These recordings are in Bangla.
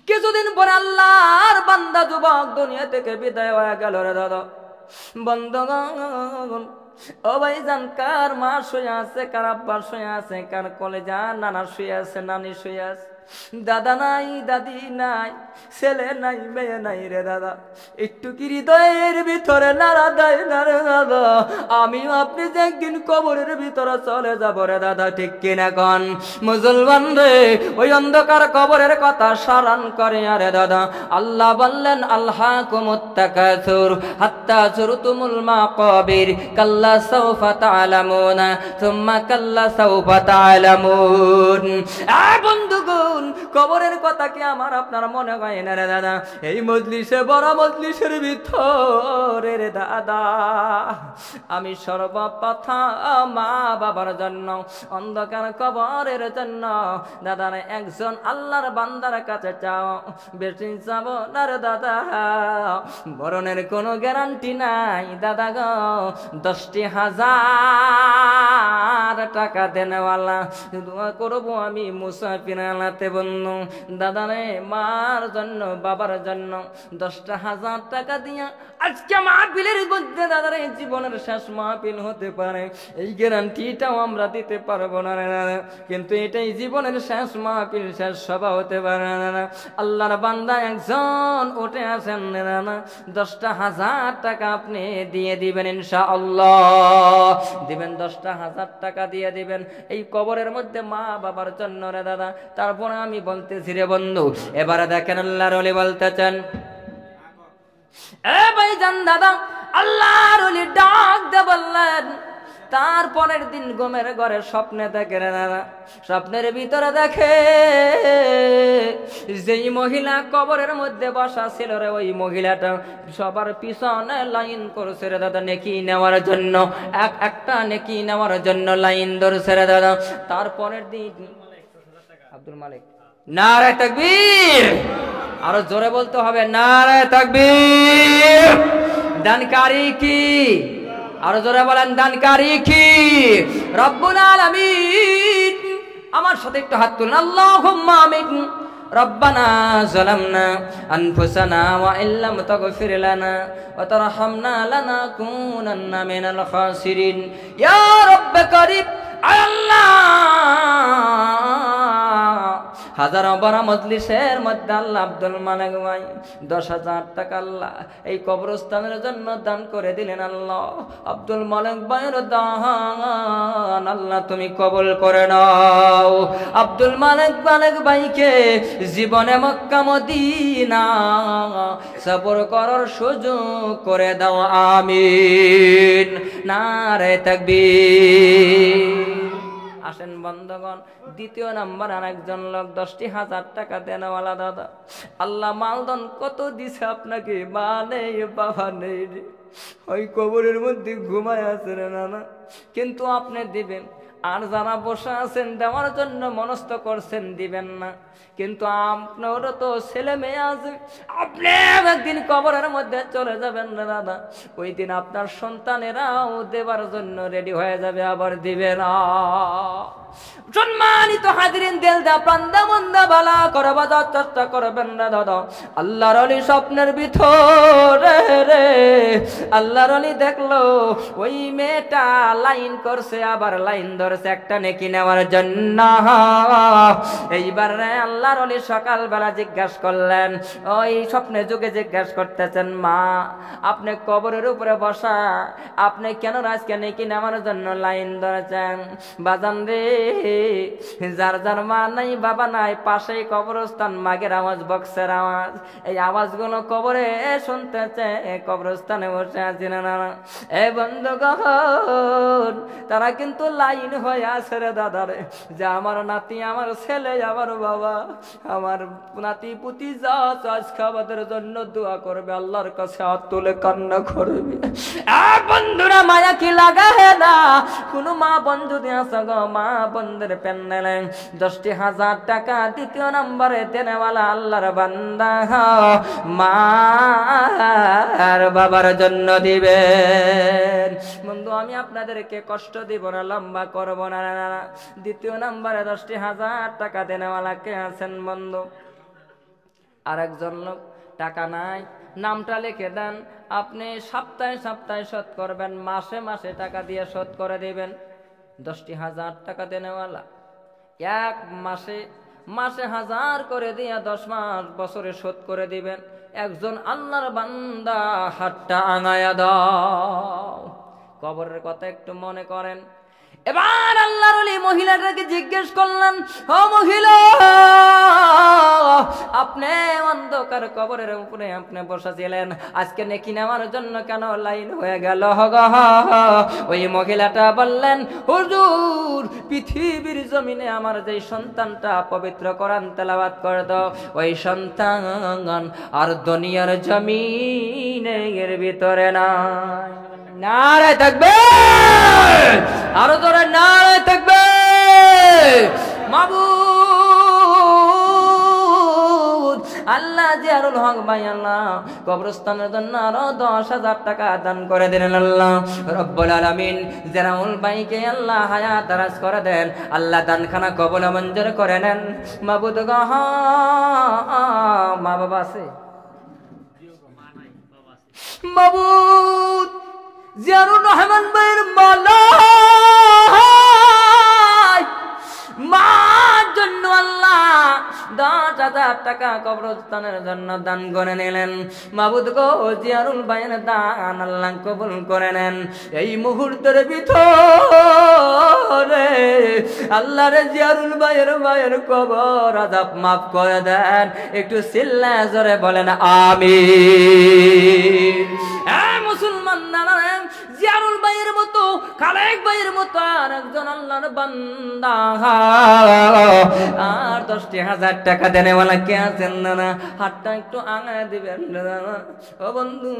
কিছুদিন পরে আল্লাহর বান্দা যুবক দুনিয়া থেকে বিদায় হয়ে গেল রে দাদা। বন্ধুগণ, ও ভাইজান, কার মা শুয়ে আছে, কার আব্বা শুয়ে আছে, কার কলেজা নানা শুয়ে আছে, নানি শুয়ে আছে, দাদা নাই, দাদি নাই, ছেলে নাই, মেয়ে নাই রে দাদা। একটু কি হৃদয়ের ভিতরে নাড়া দেয় না রে দাদা? আমিও আপনি যে একদিন কবরের ভিতরে চলে যাবো রে দাদা, ঠিক কিনা কন? মুসলমান রে, ওই অন্ধকার কবরের কথা স্মরণ করে আরে দাদা। আল্লাহ বললেন, আলহাকুমুত তাকাসুর হাত্তা যুরতুমুল মাকাবির, কাল্লা সাউফা তা'লামুনা সুম্মা কাল্লা সাউফা তা'লামুন। বন্ধুগণ, কবরের কথা কি আমার আপনার মনে হয় না রে দাদা? এই মজলিসে, বড় মজলিসের ভিতরে রে দাদা, আমি সর্বপ্রথম মা বাবার জন্য, অন্ধকার কবরের জন্য দাদা একজন আল্লাহর বান্দার কাছে চাও, বেশি চাবো না রে দাদা। মরণের কোনো গ্যারান্টি নাই দাদা গো। 10,000 টাকা দেনেওয়ালা দোয়া করবো আমি মুসাফির আলাতে বন্ধু দাদা রে, মার জন্য, বাবার জন্য 10,000 টাকা দিয়া আজকে মাহফিলের মধ্যে দাদা রে জীবনের শেষ মাহফিল হতে পারে, এই গ্যারান্টিটাও আমরা দিতে পারবো না রে দাদা। কিন্তু এটাই জীবনের শেষ মাহফিল, শেষ সভা হতে পারে না। আল্লাহর বান্দা একজন উঠে আসেন না, 10,000 টাকা আপনি দিয়ে দিবেন ইনশাআল্লাহ, দিবেন 10,000 টাকা দিয়ে দিবেন এই কবরের মধ্যে মা বাবার জন্য রে দাদা। তারপরে আমি বলতেছি রে বন্ধু, এবারে দেখেন আল্লাহর ওলি বলতেছেন, এ ভাইজান দাদা, আল্লাহর ওলি ডাক দিয়ে বললেন, তারপরের দিন ঘুমের ঘরে স্বপ্নে দেখে রে দাদা, স্বপ্নের ভিতরে দেখে যেই মহিলা কবরের মধ্যে বসা ছিল রে, ওই মহিলাটা সবার পিছনে লাইন করছে রে দাদা, নেকি নেওয়ার জন্য, একটা নেকি নেওয়ার জন্য লাইন ধরছে রে দাদা। তারপরের দিন আব্দুল মালিক, নারে তাকবীর, আরো জোরে বলতে হবে, নারে তাকবীর। দানকারী কি? আরো জোরে বলেন, দানকারী কি? রব্বুল আলামিন। আমার সাথে একটু হাত তুলুন, আল্লাহুম্মা আমিন। রব্বানা যালামনা আনফুসানা ওয়া ইল্লাম তাগফির লানা ওয়া তারহামনা লানাকুনান্না মিনাল খাসিরিন। ইয়া রব্বে কারীম, আল্লাহ, হাজার বড় মজলিসের মধ্যে আল্লাহ আব্দুল মালিক ভাই 10,000 টাকা আল্লাহ এই কবরস্থানের জন্য দান করে দিলেন। আল্লাহ, আব্দুল মালিক ভাইয়ের দান আল্লাহ তুমি কবুল করে নাও। আব্দুল মালিক ভাইকে জীবনে মক্কা মদিনা সফর করার সুযোগ করে দাও, আমিন। নারে তাকবীর। আসেন বন্ধগণ, দ্বিতীয় নাম্বার আরেকজন লোক 10,000 টাকা দেনওয়ালা দাদা। আল্লাহ মালদন কত দিছে আপনাকে, মা নেই, বাবা নেই, ওই কবরের মধ্যে ঘুমায় আছে রে নানা, কিন্তু আপনি দিবেন। আর যারা বসে আছেন দেওয়ার জন্য মনস্থ করছেন দিবেন না, কিন্তু আপনারও তো ছেলে মেয়ে আছে, আপনি একদিন কবরের মধ্যে চলে যাবেন না দাদা, ওই দিন আপনার সন্তানেরাও দেবার জন্য রেডি হয়ে যাবে, আবার দিবে না। সম্মানিত হাজিরিন, দিল দা প্রান্দা মন্দা বালা করে বাজার চেষ্টা করবেন না দাদা। আল্লাহর ওলি স্বপ্নের ভিতরে রে আল্লাহর ওলি দেখলো ওই মেয়েটা লাইন করছে, আবার লাইন ধরছে একটা নেকি নেওয়ার জন্য। এইবার আল্লাহর ওলি সকালবেলা জিজ্ঞাসা করলেন, ওই স্বপ্নে যুগে জিজ্ঞাসা করতেছেন, মা আপনি কবরের উপরে বসা, আপনি কেন আজকে নেকি নেওয়ার জন্য লাইন ধরেছেন? বাজান রে, যার যার মা নাই, বাবা নাই, পাশেই কবরস্থান, মাগের আওয়াজ, বক্সের আওয়াজ, এই আওয়াজগুলো কবরে শুনতেছে, কবরস্থানে বসে আছি না। এই বন্ধুগণ, তারা কিন্তু লাইন হয়ে আছে রে দাদা রে, যে আমার নাতি, আমার ছেলে, আমার বাবা, আমার নাতি পুতি যা আজকে আমাদের জন্য দোয়া করবে, আল্লাহর কাছে হাত তুলে কান্না করবে। বন্ধুরা, মায়া কি লাগা হে না? কোন মা বন্ধু দিয়ে আসা গো, মা বন্ধের প্যান্ডেলে 10,000 টাকা দ্বিতীয় নম্বরে দেনেওয়ালা আল্লাহর বান্দা মা আর বাবার জন্য দিবেন। বন্ধু, আমি আপনাদেরকে কষ্ট দিব না, লম্বা করবো না। দ্বিতীয় নম্বরে 10,000 টাকা দেনেওয়ালা কে আছেন বন্ধু? আর একজন লোক টাকা নাই, নামটা লিখে দেন, আপনি সপ্তাহে সপ্তাহে শোধ করবেন, মাসে মাসে টাকা দিয়ে শোধ করে দিবেন। 10,000 টাকা দেনেওয়ালা এক মাসে মাসে 1000 করে দিয়ে 10 মাস বছরে শোধ করে দিবেন। একজন আল্লাহর বান্দা হাতটা আঙায়া দাও। কবরের কথা একটু মনে করেন। এবার আল্লাহর ওলি মহিলাটাকে জিজ্ঞেস করলেন, ও মহিলা, আপনি অন্ধকার কবরের উপরে আপনি বসেছিলেন, আজকে নেকি নেওয়ার জন্য কেন লাইন হয়ে গেল? ওই মহিলাটা বললেন, হুজুর, পৃথিবীর জমিনে আমার যে সন্তানটা পবিত্র কোরআন তেলাওয়াত করে দাও, ওই সন্তান আর দুনিয়ার জমিনে এর ভিতরে নাই। নারে থাকবে, আরো জোরে নারে থাকবে। মাবুদ আল্লাহ জিয়ারুল হক ভাই আল্লাহ কবরস্থানের জন্য আরো 10,000 টাকা দান করে দিলেন আল্লাহ রব্বুল আলামিন। জিয়ারুল ভাইকে আল্লাহ হায়াত দারাজ করে দেন, আল্লাহ দানখানা কবুল মঞ্জুর করে নেন। মাবুদ গো, মা বাবা আছে? মাবুদ জিয়ারুর রহমান ভাইয়ের মার জন্য আল্লাহ 10,000 টাকা কবরস্থানের জন্য দান করে নিলেন। মাবুদ গো, জিয়ারুল ভাইয়ের দান আল্লাহ কবুল করে নেন। এই মুহূর্তের ভিতরে আল্লাহ রে জিয়ারুল ভাইয়ের কবর আযাব মাফ করে দেন। একটু চিল্লায়ে জোরে বলেন আমিন। মুসলমান নারায়ণ জিয়ারুল ভাইয়ের মতো, খালেক ভাইয়ের মতো আর একজন আল্লাহর বান্দা আর 10,000 টাকা দেনেওয়ালা কে আছেন? না, হাতটা একটু আঙায় দিবেন না। ও বন্ধু,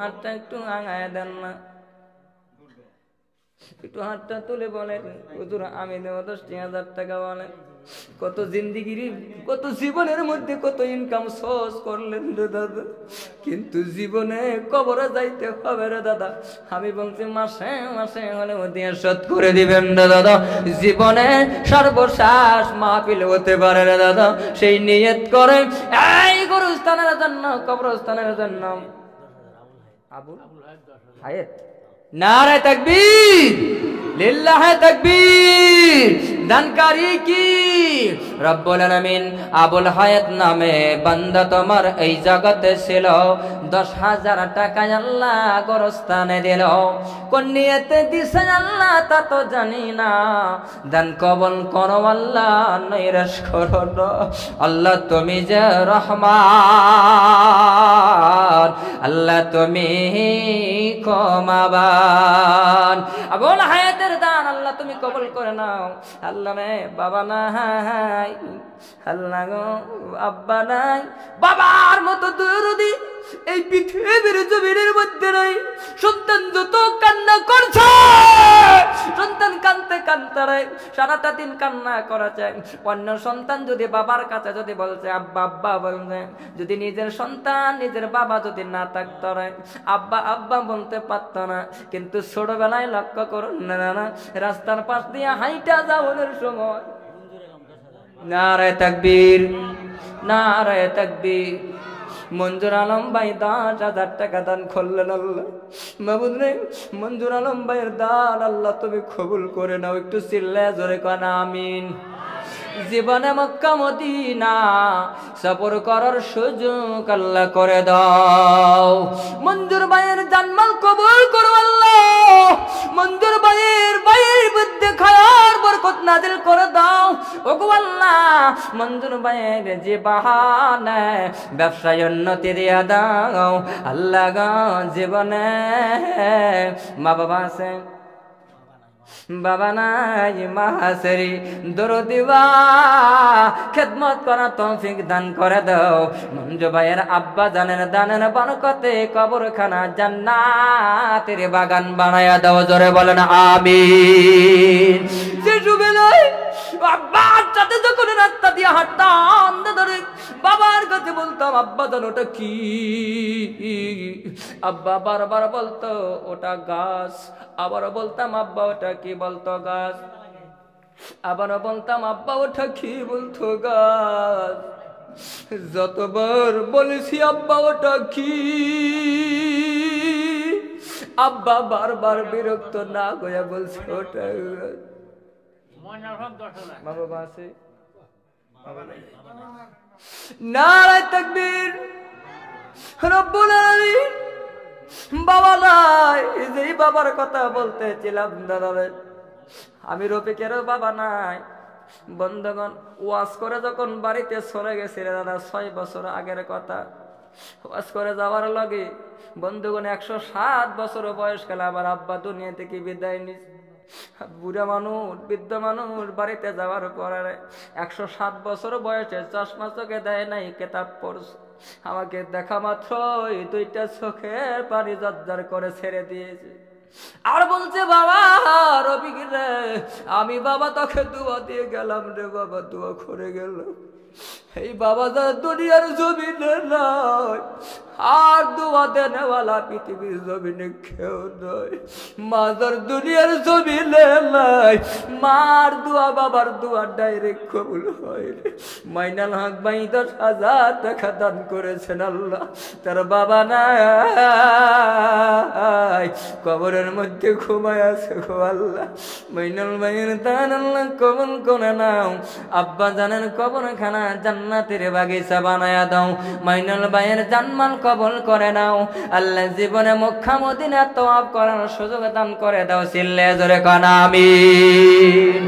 হাতটা একটু আঙায় দেন না, একটু হাতটা তুলে বলেন, হুজুর আমি দেব 10,000 টাকা। বলেন কত জিন্দিগির, কত জীবনের মধ্যে কত ইনকাম সোর্স করলেন রে দাদা, কিন্তু জীবনে কবরে যাইতে হবে রে দাদা। আমি বলছি মাসে মাসে হলে দিয়ে শোধ করে দিবেন রে দাদা। জীবনে সর্বশেষ মাহফিল হতে পারে রে দাদা, সেই নিয়ত করে এই গুরুস্থানের জন্য, কবরস্থানের জন্য। আবুল হায়াত, নারে তাকবীর, লিল্লাহে তাকবীর। দানকারী কি? রব্বুল আলামিন। আবুল হায়াত নামে বান্দা তোমার এই জগতে ছিল, 10,000 টাকা আল্লাহ গোরস্থানে দিল। কোন নিয়তে দিছে আল্লাহ তা তো জানি না। দান কবুল করো আল্লাহ, নৈরাশ করো না আল্লাহ। তুমি যে রহমান, আল্লাহ তুমি ক্ষমাবান। আবুল হায়াতের দান আল্লাহ তুমি কবুল করে নাও আল্লাহ। রে বাবা নাই, আল্লাহ গো আব্বা নাই, বাবার মতো দরদি এই পৃথিবীর জমিনের মধ্যে নাই। সন্তান যত কান্না করছে, সন্তান কানতে কানতে রে সারাটা দিন কান্না করেছে। অন্য সন্তান যদি বাবার কাছে যদি বলছে আব্বা আব্বা বলছে, যদি নিজের সন্তান নিজের বাবা যদি না থাকতো রে আব্বা আব্বা বলতে পারতো না। কিন্তু ছোটবেলায় লক্ষ্য করুন না, রাস্তার পাশ দিয়ে হাইটা যাওয়ার সময় নারে তাকবীর, নারে তাকবীর। মঞ্জুর আলম ভাই 10,000 টাকা দান করলেন আল্লাহ। মাবুদ রে, মঞ্জুর আলম ভাইয়ের দান আল্লাহ তুমি কবুল করে নাও। একটু চিল্লায়ে জোরে কোন আমিন। জীবনে মক্কা মদিনা সফর করার সুযোগ আল্লাহ করে দাও। মঞ্জুর ভাইয়ের জানমাল কবুল করো আল্লাহ। মঞ্জুর ভাইয়ের মধ্যে খায়ার বরকত নাজিল করে দাও ওগো আল্লাহ। মঞ্জুর ভাইয়ের যে বাহানে ব্যবসায় উন্নতি দিয়া দাও আল্লাহ গো। জীবনে মা বাবা আছে, বাবা নাই, মা হাসেরি দরদিবা খেদমত করা তৌফিক দান করে দাও। মঞ্জু ভাইয়ের আব্বা জানের দানের বরকতে কবরখানা জান্নাতের বাগান বানায়া দাও। জোরে বলেন আমিন। শিশুবেলায় আব্বার সাথে যখন রাস্তা দিয়ে হাঁটতাম ধরে বাবার কাছে বলতাম আব্বা জান ওটা কি? আব্বা বারবার বলতো ওটা গাছ। আবারও বলতাম আব্বা ওটা কি? বলতো গাছ। আবারও বলতাম আব্বা ওটা কি? বলতো গাছ। যতবার বলেছি আব্বা ওটা কি, আব্বা বারবার বিরক্ত না হইয়া বলছে ওটা। মা বাবা আছে? নারায়ে তাকবীর। রব্বুল আলামিন। বাবা নাই, এই বাবার কথা বলতেছিলাম দাদারে, আমি রফিকেরও বাবা নাই। বন্ধুগণ, ওয়াজ করে যখন বাড়িতে চলে গেছিল দাদা, 6 বছর আগের কথা, ওয়াজ করে যাওয়ার লগে বন্ধুগণ 107 বছর বয়স কালে আমার আব্বা দুনিয়া থেকে বিদায় নিছে। বুড়া মানুষ, বৃদ্ধ মানুষ বাড়িতে যাওয়ার পরে 107 বছর বয়সে চশমা চোখে দেয় নাই, কেতাব পড়ছে। আমাকে দেখা মাত্রই 2টা চোখের পানি জর্জর করে ছেড়ে দিয়েছে। আর বলছে বাবা রফিক রে, আমি বাবা তোকে দোয়া দিয়ে গেলাম রে বাবা, দোয়া করে গেলাম। এই বাবা যা দুনিয়ার জমিনে নাই, আর দোয়া দেনেওয়ালা পৃথিবীর জমিনে কেউ নয়। মাজার দুনিয়ার জমিনে নাই, মার দোয়া বাবার দোয়া ডাইরেক্ট কবুল হয় রে। মাইনাল হক ভাই 10,000 টাকা দান করেছেন আল্লাহ, তার বাবা নাই, কবরের মধ্যে ঘুমায় আছে গো আল্লাহ। মাইনাল ভাইয়ের দান আল্লাহ কবুল করে নাও। আব্বা জানেন কবরখানা জান্নাতের বাগিচা বানায়া দাও। মাইনুল ভাইয়ের জানমাল কবুল করে নাও আল্লাহ। জীবনে মক্কা মদিনা তওয়াফ করার সুযোগ দান করে দাও। চিল্লে জোরে কান আমিন।